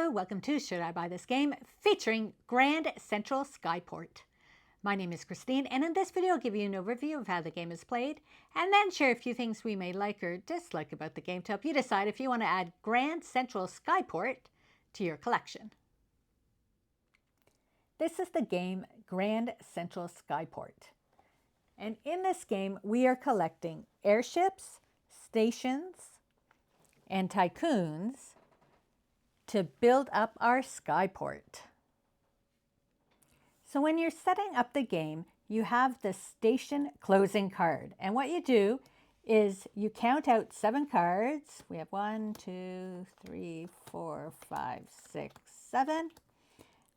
Hello, welcome to Should I Buy This Game? Featuring Grand Central Skyport. My name is Christine, and in this video I'll give you an overview of how the game is played, and then share a few things we may like or dislike about the game to help you decide if you want to add Grand Central Skyport to your collection. This is the game Grand Central Skyport. And in this game we are collecting airships, stations, and tycoons to build up our skyport. So when you're setting up the game, you have the station closing card. And what you do is you count out 7 cards. We have 1, 2, 3, 4, 5, 6, 7.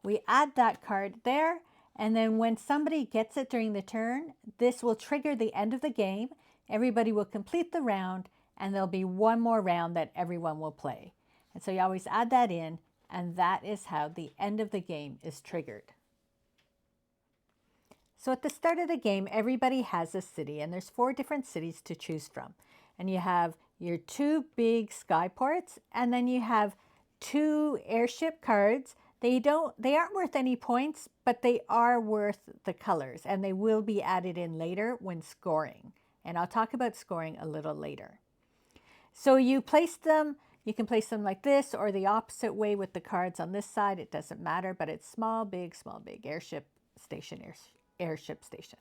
We add that card there. And then when somebody gets it during the turn, this will trigger the end of the game. Everybody will complete the round, and there'll be one more round that everyone will play. And so you always add that in, and that is how the end of the game is triggered. So at the start of the game, everybody has a city, and there's 4 different cities to choose from. And you have your 2 big skyports, and then you have 2 airship cards. They aren't worth any points, but they are worth the colors, and they will be added in later when scoring. And I'll talk about scoring a little later. So you place them. You can place them like this or the opposite way with the cards on this side. It doesn't matter, but it's small, big, airship station, airship station.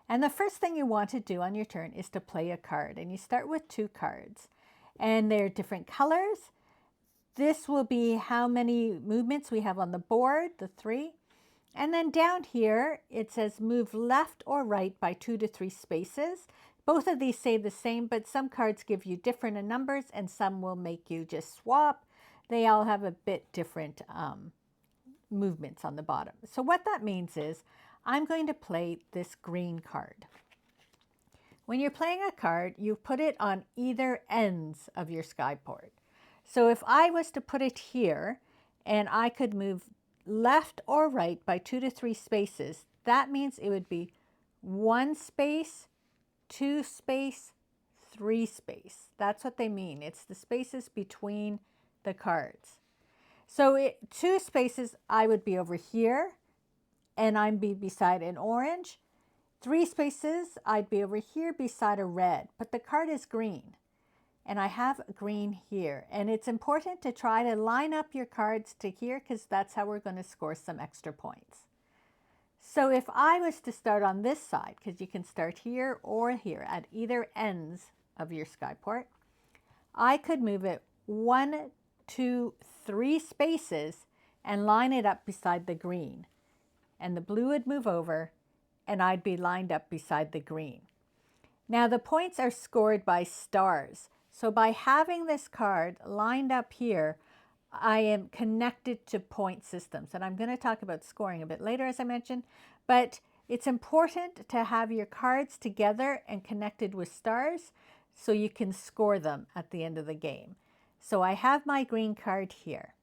And the first thing you want to do on your turn is to play a card. And you start with 2 cards. And they're different colors. This will be how many movements we have on the board, the 3. And then down here, it says move left or right by 2 to 3 spaces. Both of these say the same, but some cards give you different numbers and some will make you just swap. They all have a bit different movements on the bottom. So what that means is I'm going to play this green card. When you're playing a card, you put it on either ends of your skyport. So if I was to put it here and I could move left or right by 2 to 3 spaces, that means it would be 1 space, 2 space, 3 space. That's what they mean. It's the spaces between the cards. So 2 spaces, I would be over here and I'd be beside an orange. 3 spaces, I'd be over here beside a red, but the card is green. And I have green here. And it's important to try to line up your cards to here because that's how we're going to score some extra points. So if I was to start on this side, because you can start here or here at either ends of your skyport, I could move it 1, 2, 3 spaces and line it up beside the green. And the blue would move over and I'd be lined up beside the green. Now the points are scored by stars. So by having this card lined up here, I am connected to point systems. And I'm going to talk about scoring a bit later, as I mentioned. But it's important to have your cards together and connected with stars so you can score them at the end of the game. So I have my green card here.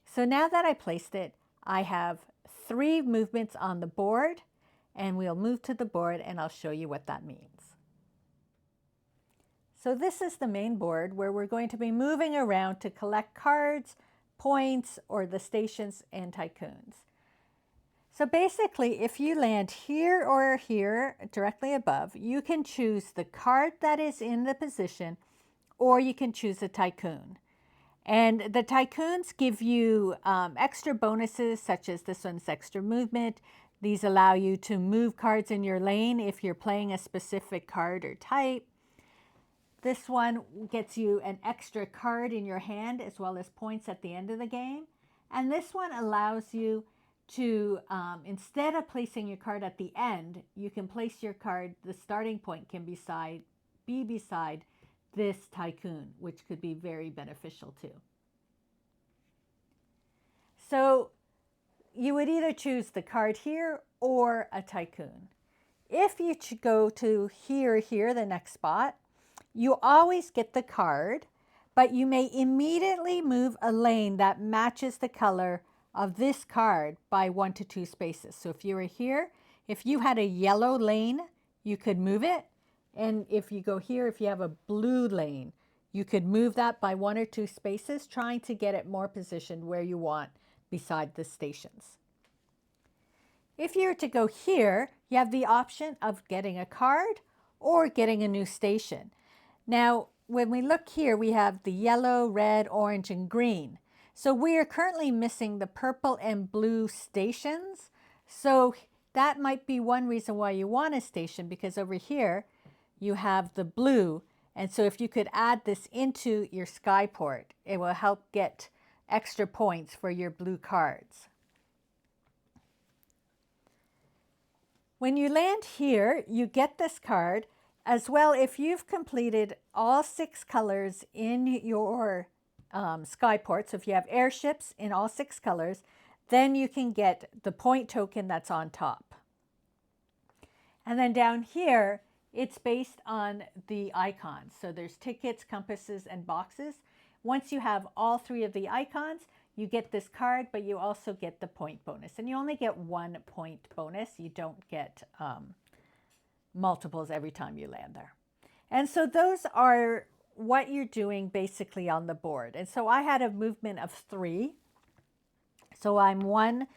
So now that I placed it, I have 3 movements on the board. And we'll move to the board and I'll show you what that means. So this is the main board where we're going to be moving around to collect cards, points, or the stations and tycoons. So basically, if you land here or here directly above, you can choose the card that is in the position, or you can choose a tycoon. And the tycoons give you extra bonuses, such as this one's extra movement. These allow you to move cards in your lane if you're playing a specific card or type. This one gets you an extra card in your hand as well as points at the end of the game. And this one allows you to, instead of placing your card at the end, you can place your card, the starting point can be beside this tycoon, which could be very beneficial too. So you would either choose the card here or a tycoon. If you go to here, the next spot, you always get the card, but you may immediately move a lane that matches the color of this card by 1 to 2 spaces. So if you were here, if you had a yellow lane, you could move it. And if you go here, if you have a blue lane, you could move that by 1 or 2 spaces, trying to get it more positioned where you want beside the stations. If you were to go here, you have the option of getting a card or getting a new station. Now, when we look here, we have the yellow, red, orange, and green. So we are currently missing the purple and blue stations. So that might be one reason why you want a station, because over here you have the blue. And so if you could add this into your Skyport, it will help get extra points for your blue cards. When you land here, you get this card. As well, if you've completed all 6 colors in your Skyport, so if you have airships in all 6 colors, then you can get the point token that's on top. And then down here, it's based on the icons. So there's tickets, compasses, and boxes. Once you have all 3 of the icons, you get this card, but you also get the point bonus. And you only get 1 point bonus. You don't get multiples every time you land there. And so those are what you're doing basically on the board. And so I had a movement of 3. So I'm 1,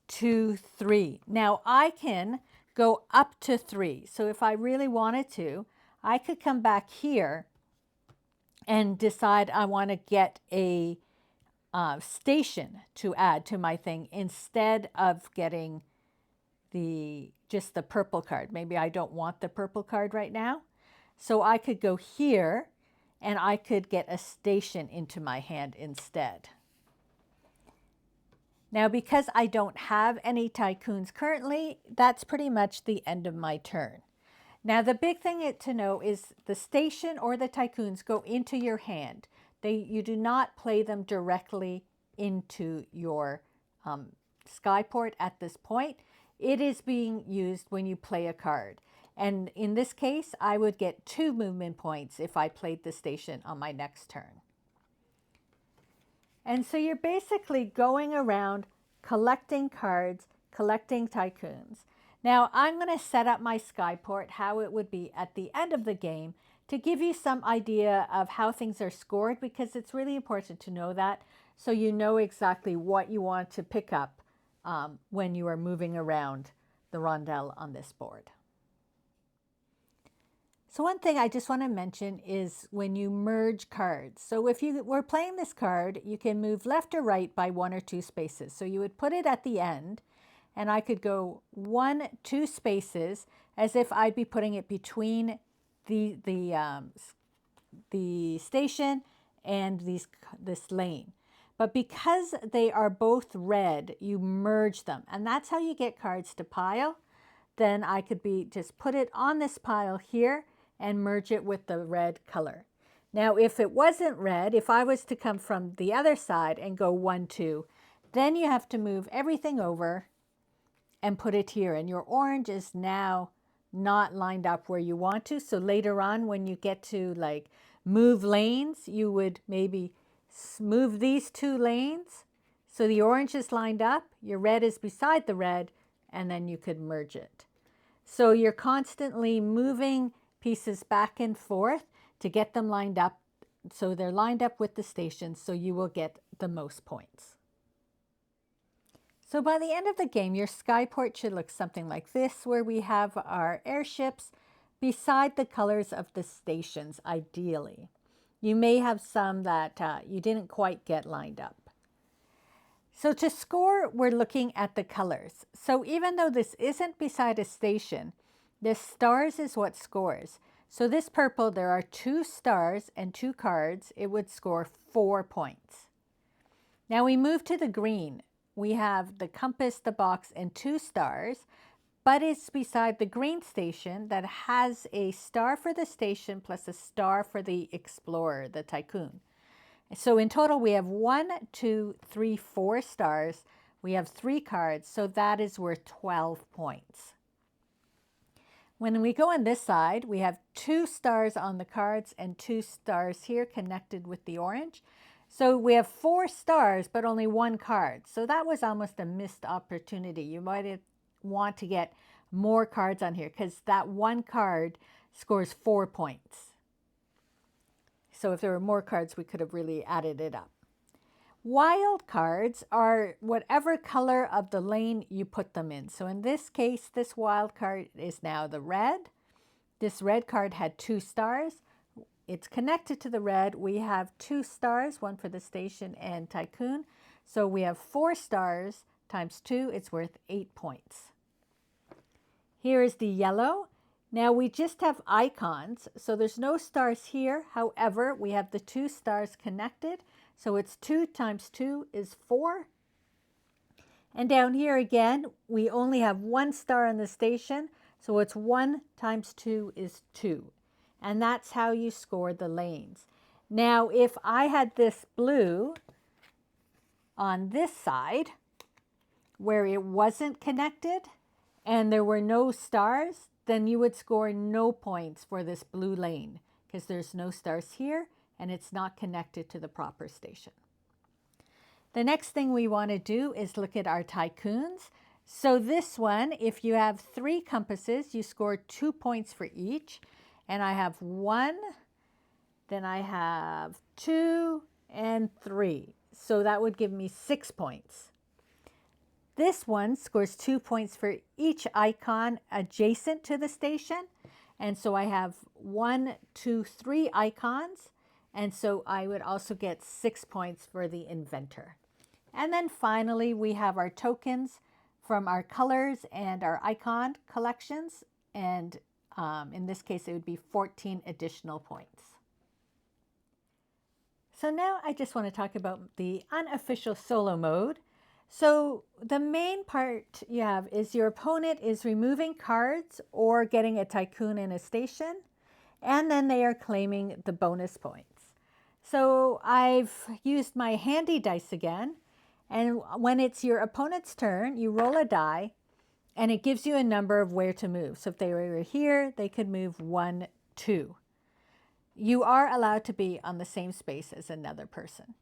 2, 3. Now I can go up to 3. So if I really wanted to, I could come back here and decide I want to get a station to add to my thing instead of getting just the purple card. Maybe I don't want the purple card right now. So I could go here and I could get a station into my hand instead. Now, because I don't have any tycoons currently, that's pretty much the end of my turn. Now, the big thing to know is the station or the tycoons go into your hand. You do not play them directly into your Skyport at this point. It is being used when you play a card. And in this case, I would get 2 movement points if I played the station on my next turn. And so you're basically going around collecting cards, collecting tycoons. Now I'm going to set up my Skyport how it would be at the end of the game to give you some idea of how things are scored, because it's really important to know that so you know exactly what you want to pick up when you are moving around the rondel on this board. So one thing I just want to mention is when you merge cards. So if you were playing this card, you can move left or right by 1 or 2 spaces. So you would put it at the end, and I could go 1, 2 spaces as if I'd be putting it between the station and this lane. But because they are both red, you merge them, and that's how you get cards to pile. Then I could just put it on this pile here and merge it with the red color. Now, if it wasn't red, if I was to come from the other side and go 1, 2, then you have to move everything over and put it here. And your orange is now not lined up where you want to. So later on, when you get to like move lanes, you would maybe move these 2 lanes. So the orange is lined up, your red is beside the red, and then you could merge it. So you're constantly moving pieces back and forth to get them lined up. So they're lined up with the stations, so you will get the most points. So by the end of the game, your Skyport should look something like this, where we have our airships beside the colors of the stations, ideally. You may have some that you didn't quite get lined up. So to score, we're looking at the colors. So even though this isn't beside a station, the stars is what scores. So this purple, there are 2 stars and 2 cards. It would score 4 points. Now we move to the green. We have the compass, the box, and 2 stars, but it's beside the green station that has a star for the station plus a star for the explorer, the tycoon. So in total, we have 1, 2, 3, 4 stars. We have 3 cards, so that is worth 12 points. When we go on this side, we have 2 stars on the cards and 2 stars here connected with the orange. So we have 4 stars, but only 1 card. So that was almost a missed opportunity. You might want to get more cards on here because that 1 card scores 4 points. So if there were more cards, we could have really added it up. Wild cards are whatever color of the lane you put them in. So in this case, this wild card is now the red. This red card had 2 stars. It's connected to the red. We have 2 stars, one for the station and tycoon. So we have 4 stars times 2. It's worth 8 points. Here is the yellow. Now we just have icons, so there's no stars here. However, we have the 2 stars connected. So it's 2 times 2 is 4. And down here again, we only have 1 star on the station. So it's 1 times 2 is 2. And that's how you score the lanes. Now, if I had this blue on this side, where it wasn't connected and there were no stars, then you would score no points for this blue lane because there's no stars here and it's not connected to the proper station. The next thing we want to do is look at our tycoons. So this one, if you have 3 compasses, you score 2 points for each. And I have 1, then I have 2 and 3. So that would give me 6 points. This one scores 2 points for each icon adjacent to the station. And so I have 1, 2, 3 icons. And so I would also get 6 points for the inventor. And then finally, we have our tokens from our colors and our icon collections. And in this case, it would be 14 additional points. So now I just want to talk about the unofficial solo mode. So the main part you have is your opponent is removing cards or getting a tycoon in a station, and then they are claiming the bonus points. So I've used my handy dice again, and when it's your opponent's turn, you roll a die, and it gives you a number of where to move. So if they were here, they could move 1, 2. You are allowed to be on the same space as another person.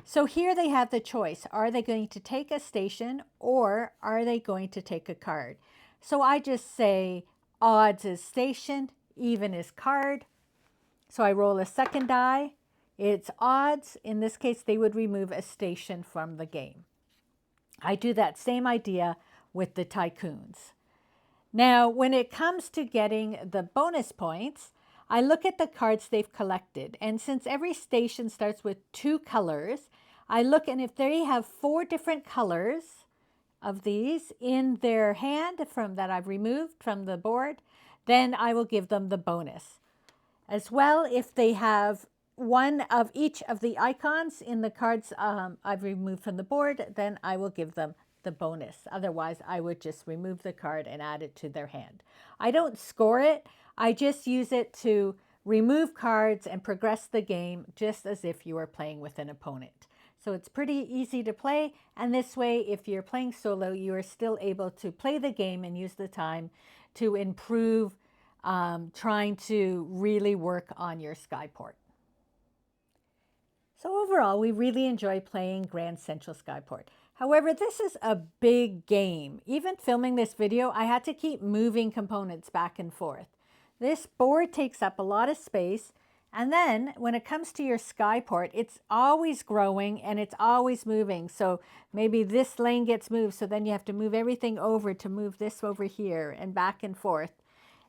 So here they have the choice. Are they going to take a station or are they going to take a card? So I just say odds is station, even is card. So I roll a second die. It's odds. In this case, they would remove a station from the game. I do that same idea with the tycoons. Now, when it comes to getting the bonus points, I look at the cards they've collected. And since every station starts with 2 colors, I look, and if they have 4 different colors of these in their hand that I've removed from the board, then I will give them the bonus. As well, if they have 1 of each of the icons in the cards I've removed from the board, then I will give them the bonus. Otherwise, I would just remove the card and add it to their hand. I don't score it. I just use it to remove cards and progress the game just as if you were playing with an opponent. So it's pretty easy to play. And this way, if you're playing solo, you are still able to play the game and use the time to improve, trying to really work on your Skyport. So overall, we really enjoy playing Grand Central Skyport. However, this is a big game. Even filming this video, I had to keep moving components back and forth. This board takes up a lot of space. And then when it comes to your Skyport, it's always growing and it's always moving. So maybe this lane gets moved, so then you have to move everything over to move this over here and back and forth.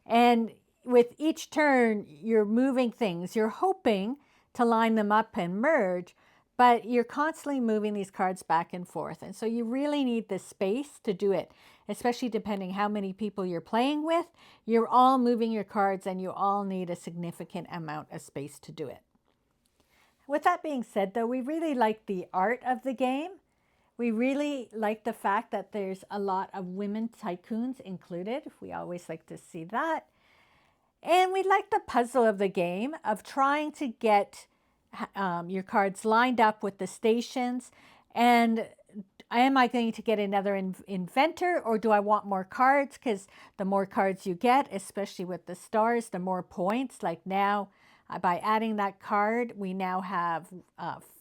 And with each turn, you're moving things. You're hoping to line them up and merge, but you're constantly moving these cards back and forth. And so you really need the space to do it, especially depending how many people you're playing with. You're all moving your cards and you all need a significant amount of space to do it. With that being said, though, we really like the art of the game. We really like the fact that there's a lot of women tycoons included. We always like to see that. And we like the puzzle of the game of trying to get your cards lined up with the stations. And am I going to get another inventor, or do I want more cards? Because the more cards you get, especially with the stars, the more points. Like now, By adding that card, we now have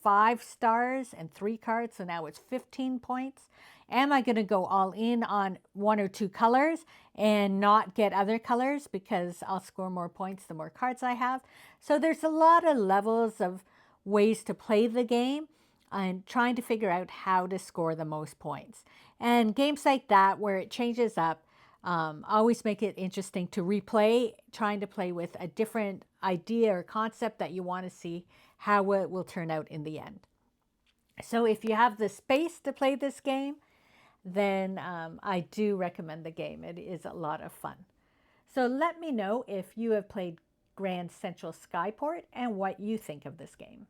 5 stars and 3 cards, so now it's 15 points. Am I going to go all in on 1 or 2 colors and not get other colors because I'll score more points the more cards I have? So there's a lot of levels of ways to play the game and trying to figure out how to score the most points. And games like that where it changes up always make it interesting to replay, trying to play with a different idea or concept that you want to see how it will turn out in the end. So if you have the space to play this game, then I do recommend the game. It is a lot of fun. So let me know if you have played Grand Central Skyport and what you think of this game.